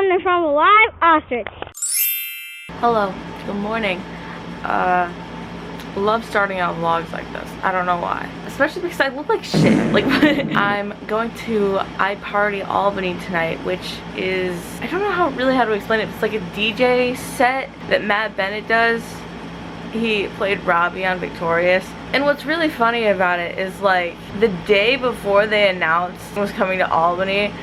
coming from a live ostrich. Hello, good morning. Love starting out vlogs like this. I don't know why. Especially because I look like shit. Like, I'm going to iParty Albany tonight, which is, I don't know how to explain it. It's like a DJ set that Matt Bennett does. He played Robbie on Victorious. And what's really funny about it is, like, the day before they announced I was coming to Albany,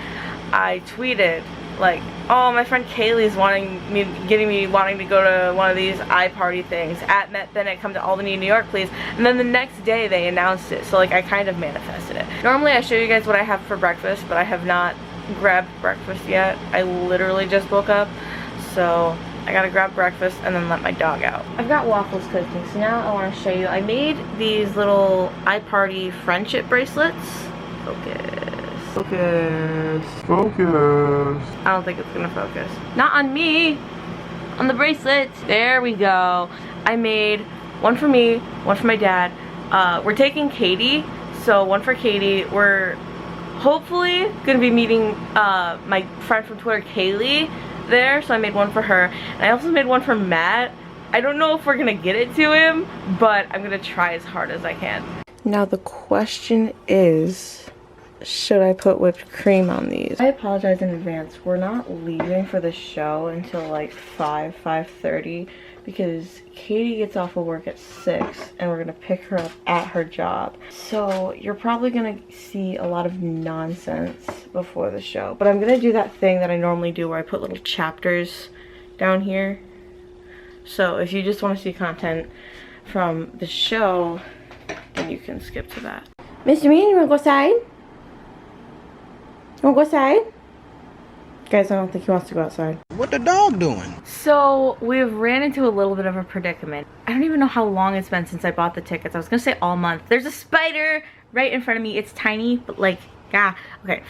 I tweeted, like, oh, my friend Kaylee's wanting to go to one of these iParty things. At Matt Bennett, come to Albany, New York, please. And then the next day they announced it. So, like, I kind of manifested it. Normally I show you guys what I have for breakfast, but I have not grabbed breakfast yet. I literally just woke up. So I gotta grab breakfast and then let my dog out. I've got waffles cooking, so now I want to show you. I made these little iParty friendship bracelets. Focus. I don't think it's gonna focus. Not on me, on the bracelets. There we go. I made one for me, one for my dad. We're taking Katie, so one for Katie. We're hopefully gonna be meeting my friend from Twitter, Kaylee, there, so I made one for her. And I also made one for Matt. I don't know if we're gonna get it to him, but I'm gonna try as hard as I can. Now the question is, should I put whipped cream on these? I apologize in advance. We're not leaving for the show until like 5:30 because Katie gets off of work at 6 and we're gonna pick her up at her job. So you're probably gonna see a lot of nonsense before the show. But I'm gonna do that thing that I normally do where I put little chapters down here. So if you just want to see content from the show, then you can skip to that. Mr. Mean, you wanna go outside? You wanna go outside? Guys, I don't think he wants to go outside. What the dog doing? So, we've ran into a little bit of a predicament. I don't even know how long it's been since I bought the tickets. I was gonna say all month. There's a spider right in front of me. It's tiny, but like, yeah. Okay,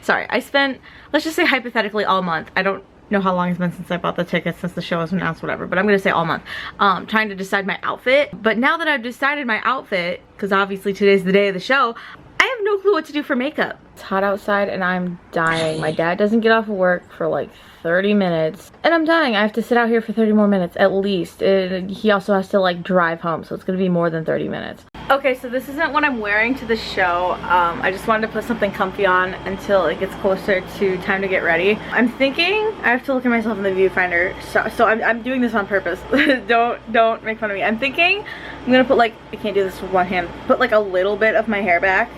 sorry. I spent, let's just say hypothetically all month. I don't know how long it's been since I bought the tickets, since the show was announced, whatever, but I'm gonna say all month. Trying to decide my outfit. But now that I've decided my outfit, because obviously today's the day of the show, I have no clue what to do for makeup. It's hot outside and I'm dying. My dad doesn't get off of work for like 30 minutes. And I'm dying. I have to sit out here for 30 more minutes at least. He also has to like drive home, so it's gonna be more than 30 minutes. Okay, so this isn't what I'm wearing to the show. I just wanted to put something comfy on until it gets closer to time to get ready. I'm thinking, I have to look at myself in the viewfinder, so I'm doing this on purpose. don't make fun of me. I'm thinking I'm gonna put like, I can't do this with one hand, put like a little bit of my hair back.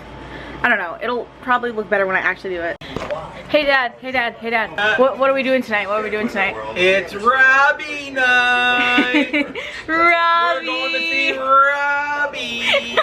I don't know, it'll probably look better when I actually do it. Hey dad, what are we doing tonight? It's Robbie night! Robbie! We're going to see Robbie!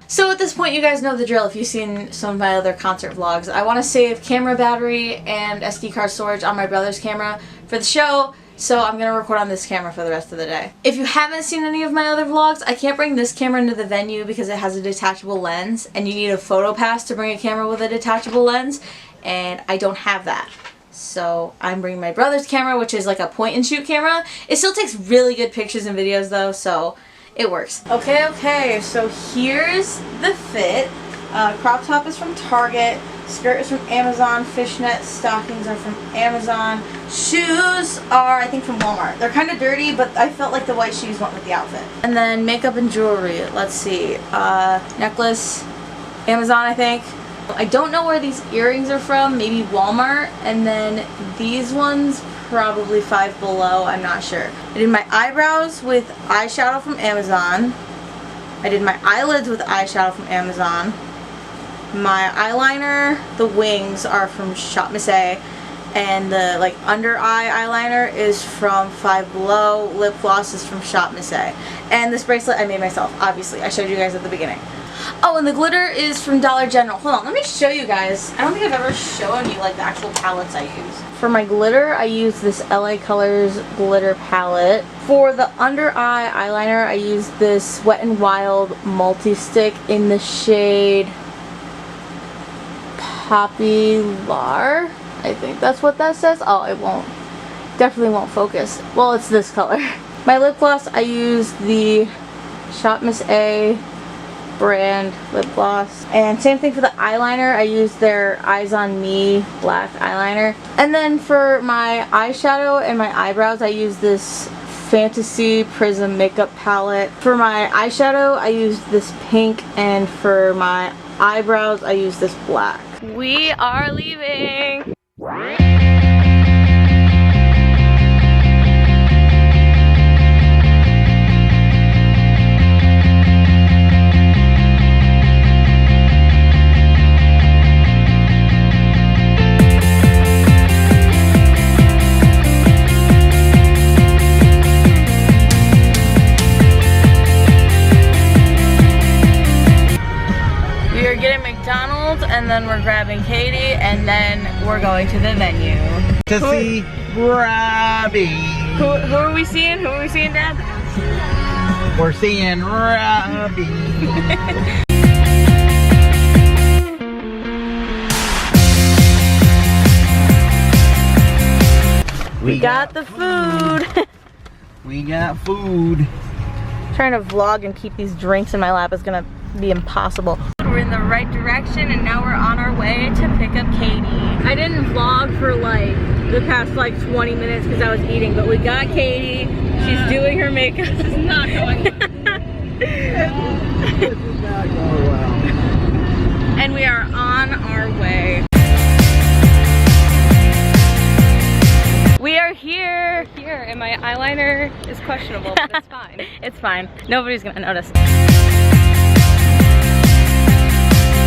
So at this point, you guys know the drill if you've seen some of my other concert vlogs. I want to save camera battery and SD card storage on my brother's camera for the show, so I'm going to record on this camera for the rest of the day. If you haven't seen any of my other vlogs, I can't bring this camera into the venue because it has a detachable lens, and you need a photo pass to bring a camera with a detachable lens, and I don't have that. So I'm bringing my brother's camera, which is like a point and shoot camera. It still takes really good pictures and videos though, so it works. Okay, so here's the fit. Crop top is from Target, skirt is from Amazon, fishnet stockings are from Amazon, shoes are I think from Walmart. They're kind of dirty, but I felt like the white shoes went with the outfit. And then makeup and jewelry, let's see, necklace, Amazon I think. I don't know where these earrings are from, maybe Walmart, and then these ones probably Five Below, I'm not sure. I did my eyebrows with eyeshadow from Amazon. I did my eyelids with eyeshadow from Amazon. My eyeliner, the wings are from Shop Miss A, and the like under eye eyeliner is from Five Below. Lip gloss is from Shop Miss A. And this bracelet I made myself, obviously. I showed you guys at the beginning. Oh, and the glitter is from Dollar General. Hold on, let me show you guys. I don't think I've ever shown you like the actual palettes I use. For my glitter, I use this LA Colors glitter palette. For the under eye eyeliner, I use this Wet n Wild multi-stick in the shade Popular. I think that's what that says. Oh, it won't. Definitely won't focus. Well, it's this color. My lip gloss, I use the Shop Miss A brand lip gloss. And same thing for the eyeliner. I use their Eyes on Me black eyeliner. And then for my eyeshadow and my eyebrows, I use this Fantasy Prism makeup palette. For my eyeshadow, I use this pink, and for my eyebrows, I use this black. We are leaving. And then we're grabbing Katie, and then we're going to the venue. To see Robbie. Who are we seeing? Who are we seeing, Dad? We're seeing Robbie. We got the food. We got food. Trying to vlog and keep these drinks in my lap is gonna be impossible. We're in the right direction, and now we're on our way to pick up Katie. I didn't vlog for like the past like 20 minutes because I was eating, but we got Katie. She's doing her makeup. This is not going well. This is not going well. And we are on our way. We are here, and my eyeliner is questionable, but it's fine. It's fine. Nobody's gonna notice.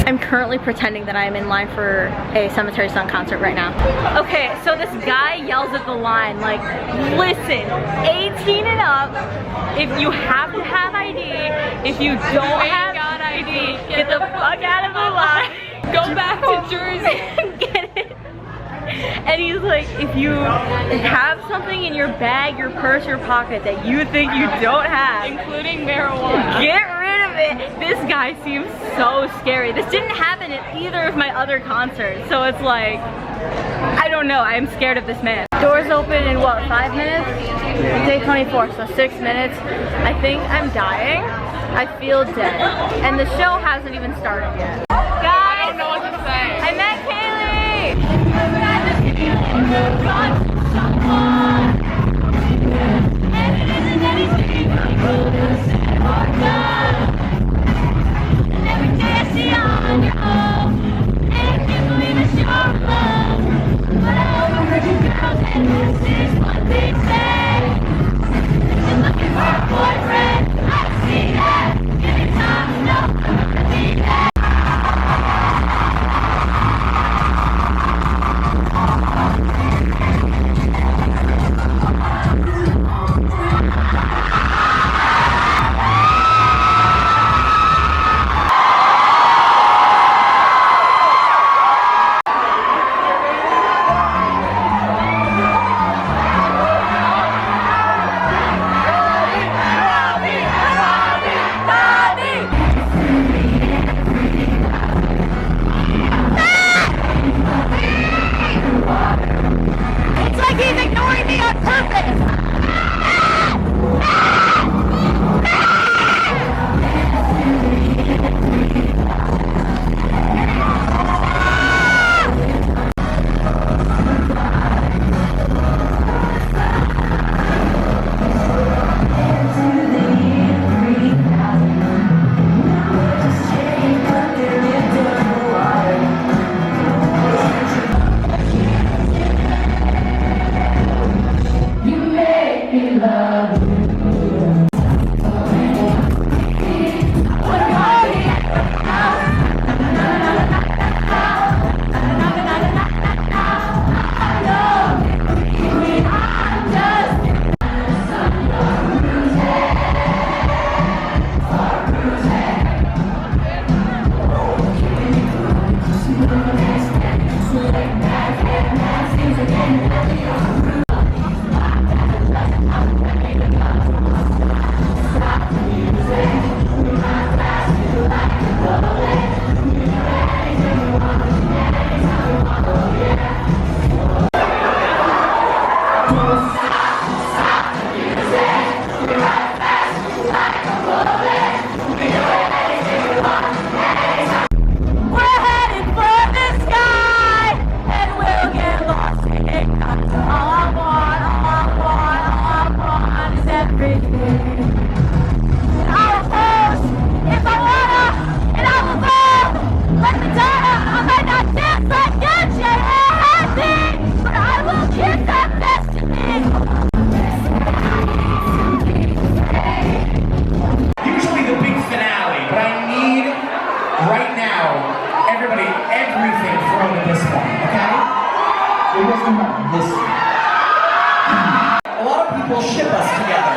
I'm currently pretending that I am in line for a Cemetery Sun concert right now. Okay, so this guy yells at the line, like, listen, 18 and up, if you have to have ID, if you don't have ID, get the fuck out of the line. Go back to Jersey. Get it. And he's like, if you have something in your bag, your purse, your pocket that you think you don't have, Including marijuana. get rid of it. This guy seems so scary. This didn't happen at either of my other concerts, so it's like, I don't know, I'm scared of this man. Doors open in what, 5 minutes? Day 24, so 6 minutes. I think I'm dying. I feel dead. And the show hasn't even started yet. Guys, I don't know what to say. I met Kaylee! A lot of people ship us together.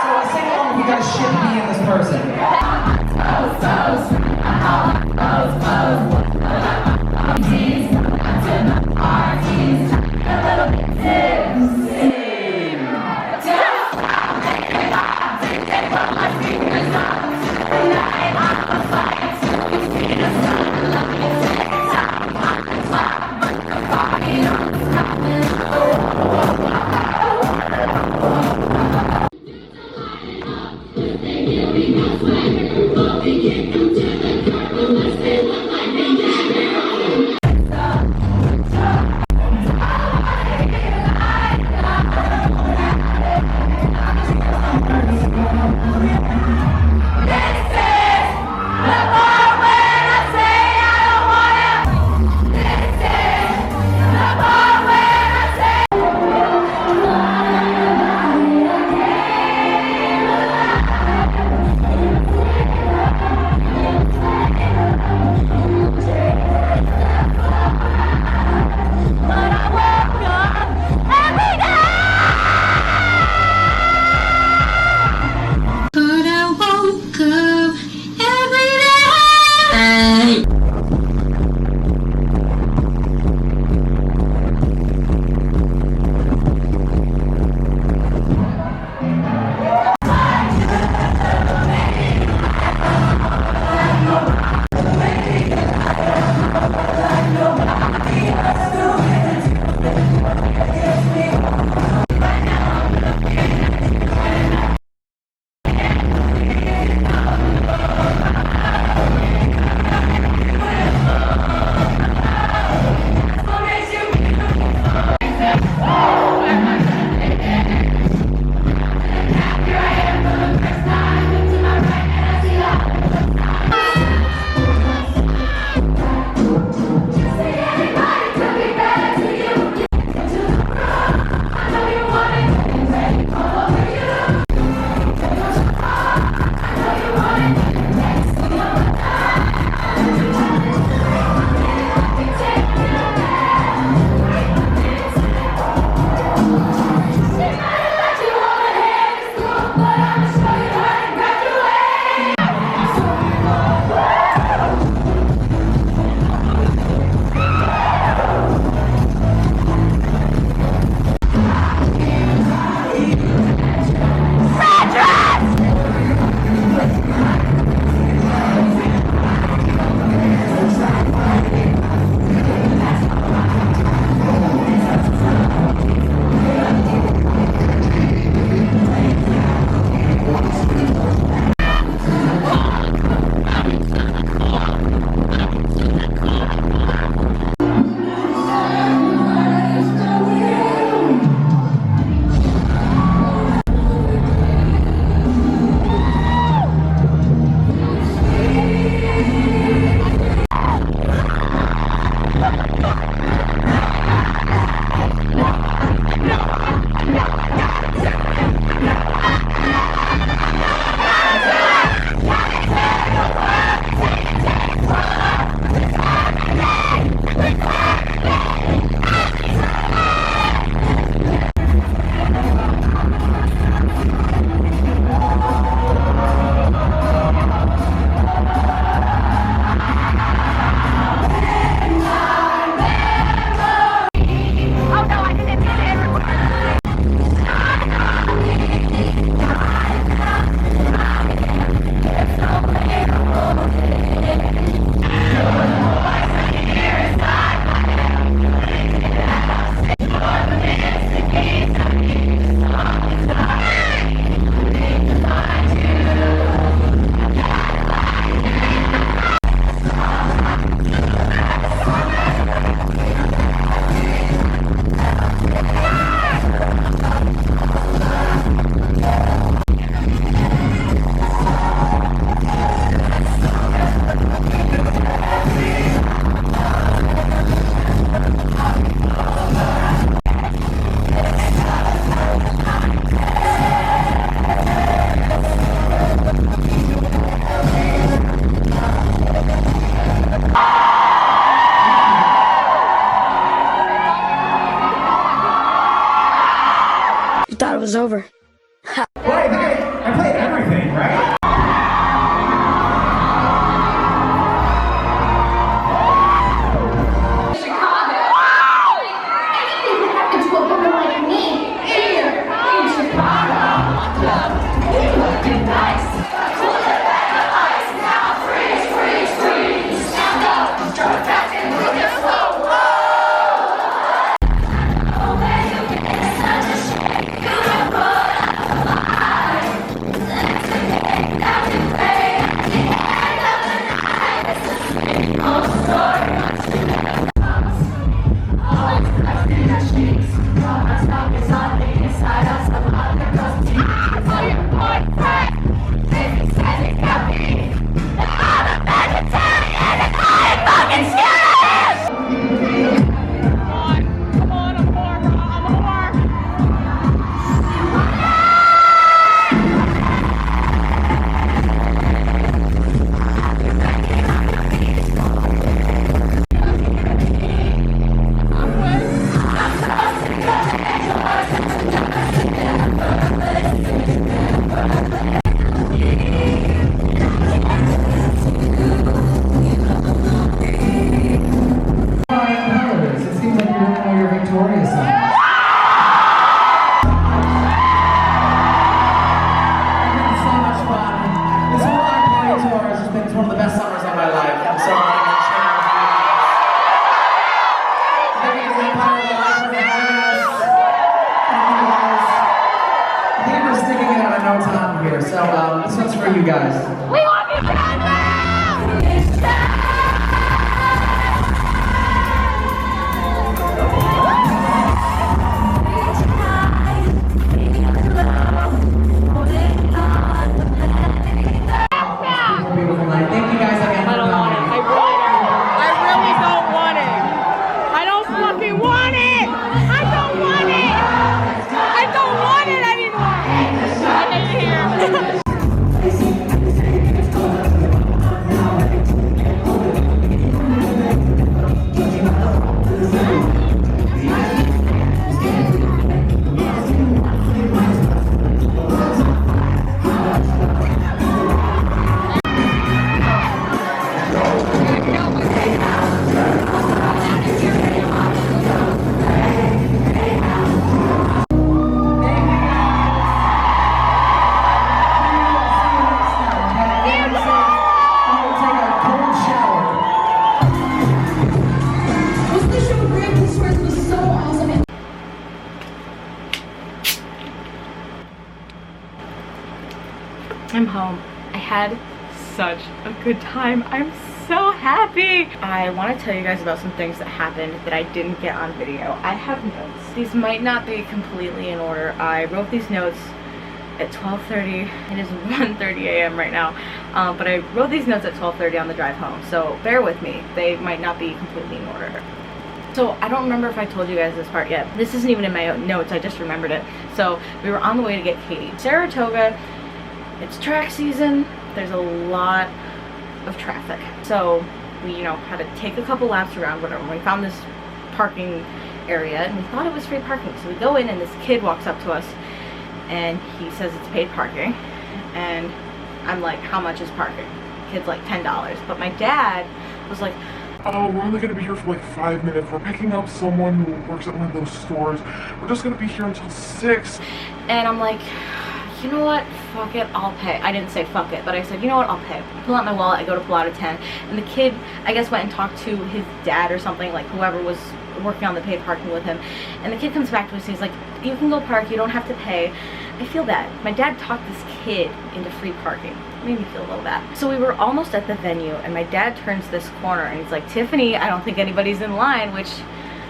So sing along if you guys ship me and this person. Ah! was over. Well, I played everything, right? This one's for you guys. We want you Beautiful night. Thank you guys again. I don't want it. I really don't want it. I don't fucking want it. I don't want it. I don't want it anymore. I'm in here. I'm home. I had such a good time. I'm so happy. I want to tell you guys about some things that happened that I didn't get on video. I have notes. These might not be completely in order. I wrote these notes at 12:30. It is 1:30 a.m. right now. But I wrote these notes at 12:30 on the drive home. So bear with me. They might not be completely in order. So I don't remember if I told you guys this part yet. This isn't even in my notes. I just remembered it. So we were on the way to get Katie. Saratoga. It's track season. There's a lot of traffic. So we, had to take a couple laps around, whatever. We found this parking area and we thought it was free parking. So we go in and this kid walks up to us and he says it's paid parking. And I'm like, how much is parking? Kid's like $10. But my dad was like, oh, we're only going to be here for like 5 minutes. We're picking up someone who works at one of those stores. We're just going to be here until 6. And I'm like, you know what, fuck it, I'll pay. I didn't say fuck it, but I said, you know what, I'll pay. I pull out my wallet, I go to pull out a 10, and the kid, I guess, went and talked to his dad or something, like whoever was working on the paid parking with him, and the kid comes back to us and he's like, you can go park, you don't have to pay. I feel bad. My dad talked this kid into free parking. It made me feel a little bad. So we were almost at the venue, and my dad turns this corner and he's like, Tiffany, I don't think anybody's in line, which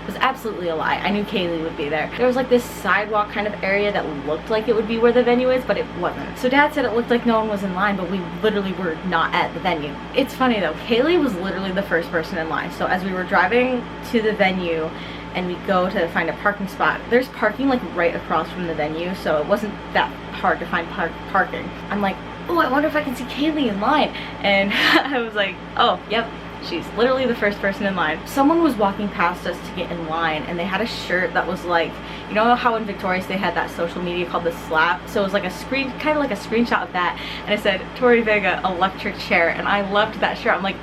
was absolutely a lie. I knew Kaylee would be there. There was like this sidewalk kind of area that looked like it would be where the venue is, but it wasn't. So Dad said it looked like no one was in line, but we literally were not at the venue. It's funny though, Kaylee was literally the first person in line. So as we were driving to the venue and we go to find a parking spot, there's parking like right across from the venue, so it wasn't that hard to find parking. I'm like, oh, I wonder if I can see Kaylee in line. And I was like, oh, yep, She's literally the first person in line. Someone was walking past us to get in line, and they had a shirt that was like, you know how in Victoria's they had that social media called the Slap? So it was like a screen, kind of like a screenshot of that, and it said Tori Vega electric chair, and I loved that shirt. I'm like,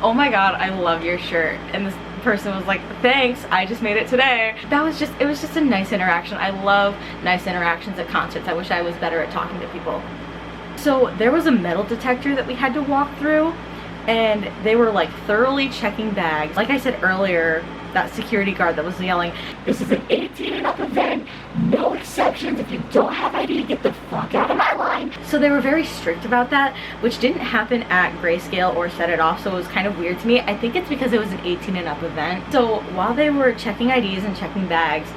oh my god, I love your shirt. And this person was like, thanks, I just made it today. That was just, it was just a nice interaction. I love nice interactions at concerts. I wish I was better at talking to people. So there was a metal detector that we had to walk through, and they were like thoroughly checking bags. Like I said earlier, that security guard that was yelling, "This is an 18 and up event, no exceptions. If you don't have ID, get the fuck out of my line." So they were very strict about that, which didn't happen at Grayscale or Set It Off, so it was kind of weird to me. I think it's because it was an 18 and up event. So while they were checking IDs and checking bags,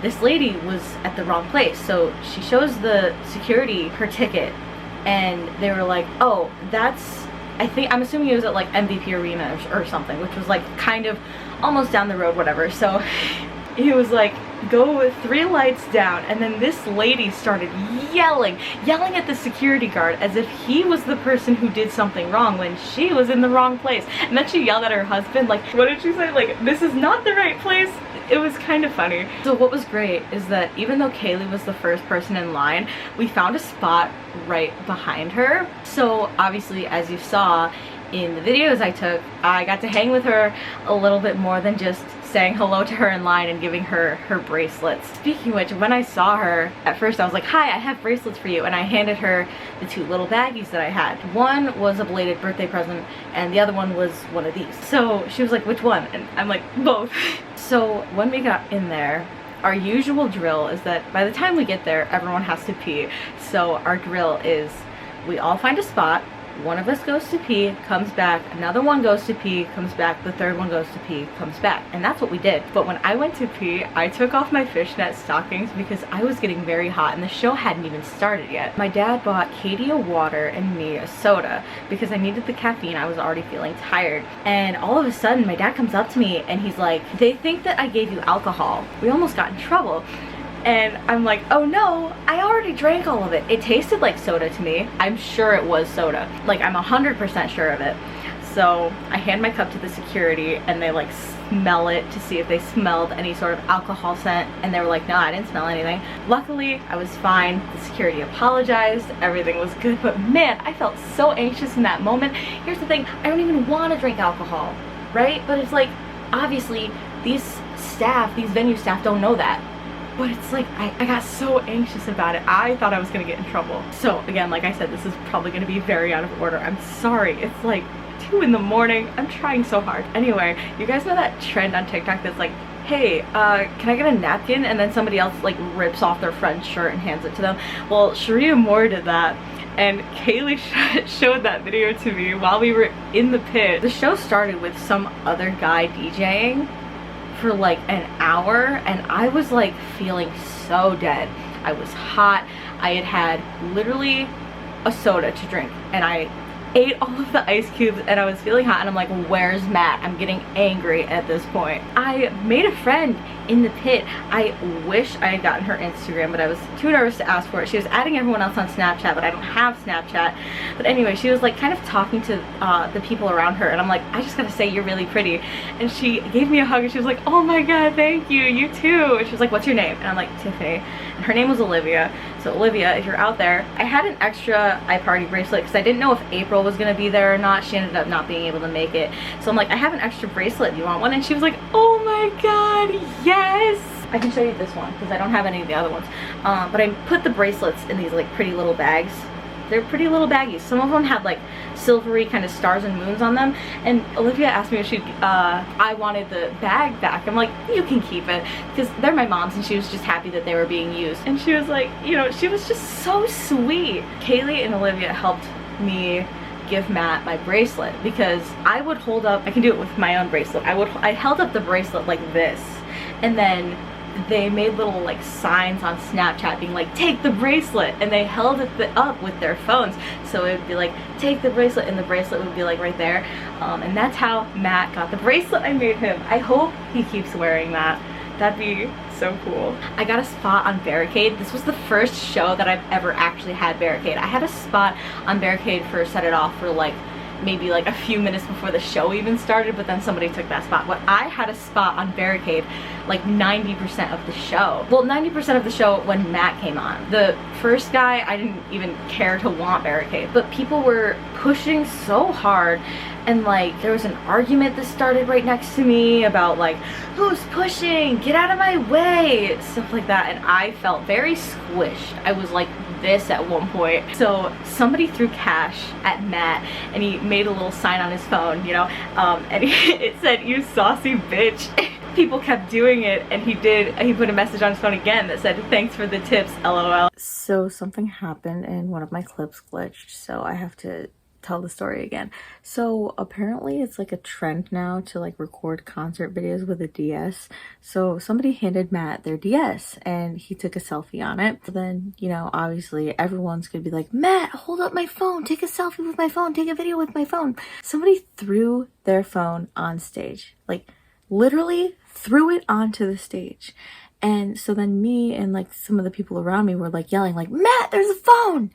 this lady was at the wrong place. So she shows the security her ticket, and they were like, oh, that's, I'm assuming it was at like MVP Arena or something, which was like kind of almost down the road, whatever. So he was like, go 3 lights down, and then this lady started yelling at the security guard as if he was the person who did something wrong when she was in the wrong place. And then she yelled at her husband, like, what did she say? Like, this is not the right place. It was kind of funny. So what was great is that even though Kaylee was the first person in line, we found a spot right behind her. So obviously, as you saw in the videos I took, I got to hang with her a little bit more than just saying hello to her in line and giving her her bracelets. Speaking of which, when I saw her, at first I was like, hi, I have bracelets for you, and I handed her the 2 little baggies that I had. One was a belated birthday present, and the other one was one of these. So she was like, which one? And I'm like, both. So when we got in there, our usual drill is that by the time we get there, everyone has to pee. So our drill is, we all find a spot, one of us goes to pee, comes back, another one goes to pee, comes back, the third one goes to pee, comes back. And that's what we did. But when I went to pee, I took off my fishnet stockings because I was getting very hot and the show hadn't even started yet. My dad bought Katie a water and me a soda because I needed the caffeine. I was already feeling tired. And all of a sudden, my dad comes up to me and he's like, they think that I gave you alcohol. We almost got in trouble. And I'm like, oh no, I already drank all of it. It tasted like soda to me. I'm sure it was soda. Like, I'm 100% sure of it. So I hand my cup to the security and they like smell it to see if they smelled any sort of alcohol scent, and they were like, no, I didn't smell anything. Luckily, I was fine. The security apologized. Everything was good. But man, I felt so anxious in that moment. Here's the thing, I don't even want to drink alcohol, right? But it's like, obviously, these venue staff don't know that. But it's like, I got so anxious about it. I thought I was gonna get in trouble. So again, like I said, this is probably gonna be very out of order. I'm sorry. It's like 2 in the morning. I'm trying so hard. Anyway, you guys know that trend on TikTok that's like, hey, can I get a napkin? And then somebody else like rips off their friend's shirt and hands it to them. Well, Sharia Moore did that. And Kaylee showed that video to me while we were in the pit. The show started with some other guy DJing for like an hour, and I was like feeling so dead. I was hot. I had literally a soda to drink, and I ate all of the ice cubes, and I was feeling hot, and I'm like, where's Matt? I'm getting angry at this point. I made a friend in the pit. I wish I had gotten her Instagram, but I was too nervous to ask for it. She was adding everyone else on Snapchat, but I don't have Snapchat. But anyway, she was like kind of talking to the people around her, and I'm like, I just gotta say, you're really pretty. And she gave me a hug, and she was like, oh my god, thank you, you too. And she was like, what's your name? And I'm like, Tiffany. And her name was Olivia. So Olivia, if you're out there, I had an extra iParty bracelet because I didn't know if April was gonna be there or not. She ended up not being able to make it. So I'm like, I have an extra bracelet, do you want one? And she was like, oh my god, yes! I can show you this one because I don't have any of the other ones. But I put the bracelets in these like pretty little bags. They're pretty little baggies. Some of them had like silvery kind of stars and moons on them. And Olivia asked me if I wanted the bag back. I'm like, you can keep it, because they're my mom's, and she was just happy that they were being used. And she was like, you know, she was just so sweet. Kaylee and Olivia helped me give Matt my bracelet because I would hold up, I can do it with my own bracelet. I held up the bracelet like this, and then they made little like signs on Snapchat being like, take the bracelet, and they held it up with their phones, so it would be like, take the bracelet, and the bracelet would be like right there. And that's how Matt got the bracelet I made him. I hope he keeps wearing that. That'd be so cool. I got a spot on Barricade. This was the first show that I've ever actually had Barricade. I had a spot on Barricade for Set It Off for like maybe like a few minutes before the show even started, but then somebody took that spot. But I had a spot on barricade like 90% of the show. Well, 90% of the show when Matt came on. The first guy, I didn't even care to want barricade, but people were pushing so hard, and like there was an argument that started right next to me about like, who's pushing? Get out of my way! Stuff like that, and I felt very squished. I was like this at one point. So somebody threw cash at Matt, and he made a little sign on his phone, you know, and it said, "You saucy bitch." People kept doing it, and he put a message on his phone again that said, "Thanks for the tips, LOL." So something happened and one of my clips glitched, so I have to tell the story again. So apparently it's like a trend now to like record concert videos with a DS. So somebody handed Matt their DS and he took a selfie on it. So then, you know, obviously everyone's gonna be like, "Matt, hold up my phone, take a selfie with my phone, take a video with my phone." Somebody threw their phone on stage, like literally threw it onto the stage. And so then me and like some of the people around me were like yelling like, "Matt, there's a phone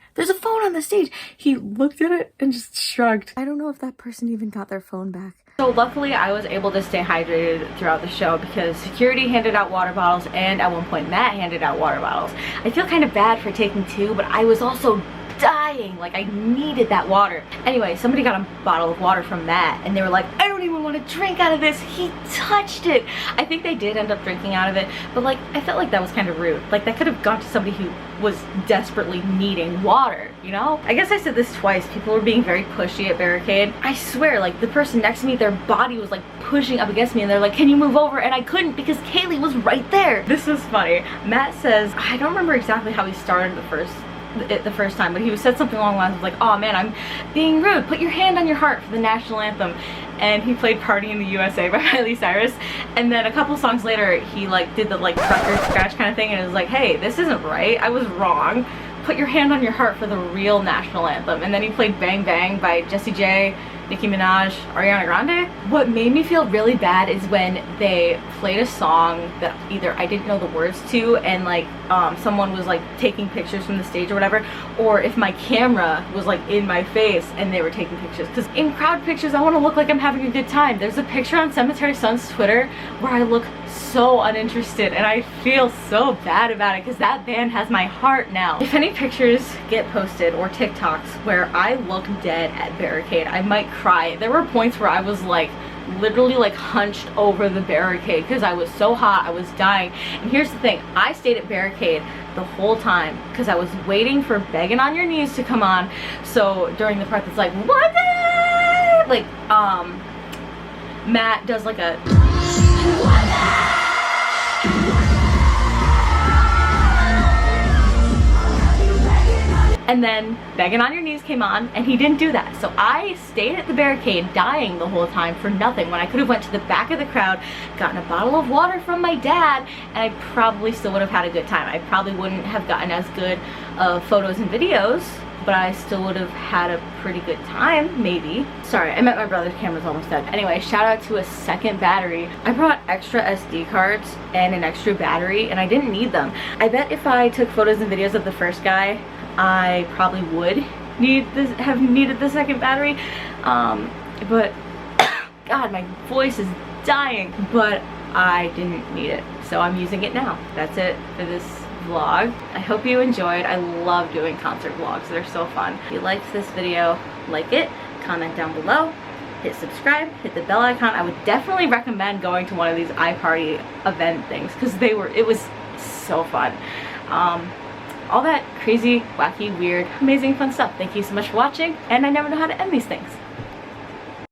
on the stage." He looked at it and just shrugged. I don't know if that person even got their phone back. So luckily I was able to stay hydrated throughout the show because security handed out water bottles, and at one point Matt handed out water bottles. I feel kind of bad for taking two, but I was also dying, like I needed that water. Anyway, somebody got a bottle of water from Matt, and they were like, "I don't even want to drink out of this, he touched it." I think they did end up drinking out of it, but like I felt like that was kind of rude. Like that could have gone to somebody who was desperately needing water, you know? I guess I said this twice. People were being very pushy at barricade. I swear, like the person next to me, their body was like pushing up against me, and they're like, "Can you move over?" And I couldn't because Kaylee was right there. This was funny. Matt says, I don't remember exactly how he started the first time, but he said something along the lines of like, "Oh man, I'm being rude. Put your hand on your heart for the national anthem." And he played "Party in the USA" by Miley Cyrus. And then a couple songs later, he like did the like record scratch kind of thing, and it was like, "Hey, this isn't right. I was wrong. Put your hand on your heart for the real national anthem." And then he played "Bang Bang" by Jessie J, Nicki Minaj, Ariana Grande. What made me feel really bad is when they played a song that either I didn't know the words to, and like someone was like taking pictures from the stage or whatever, or if my camera was like in my face and they were taking pictures. Because in crowd pictures I want to look like I'm having a good time. There's a picture on Cemetery Sun's Twitter where I look so uninterested, and I feel so bad about it because that band has my heart now. If any pictures get posted or TikToks where I look dead at barricade, I might cry. There were points where I was like literally like hunched over the barricade because I was so hot, I was dying. And here's the thing, I stayed at barricade the whole time because I was waiting for "Begging on Your Knees" to come on. So during the part that's like, "What?" like Matt does like a and then "Begging on Your Knees" came on, and he didn't do that. So I stayed at the barricade dying the whole time for nothing, when I could have went to the back of the crowd, gotten a bottle of water from my dad, and I probably still would have had a good time. I probably wouldn't have gotten as good photos and videos, but I still would have had a pretty good time, maybe. Sorry, I meant my brother's camera's almost dead. Anyway, shout out to a second battery. I brought extra SD cards and an extra battery, and I didn't need them. I bet if I took photos and videos of the first guy, I probably would have needed the second battery, but God, my voice is dying, but I didn't need it, so I'm using it now. That's it for this vlog. I hope you enjoyed. I love doing concert vlogs. They're so fun. If you liked this video, like it, comment down below, hit subscribe, hit the bell icon. I would definitely recommend going to one of these iParty event things because it was so fun. All that crazy, wacky, weird, amazing, fun stuff. Thank you so much for watching, and I never know how to end these things.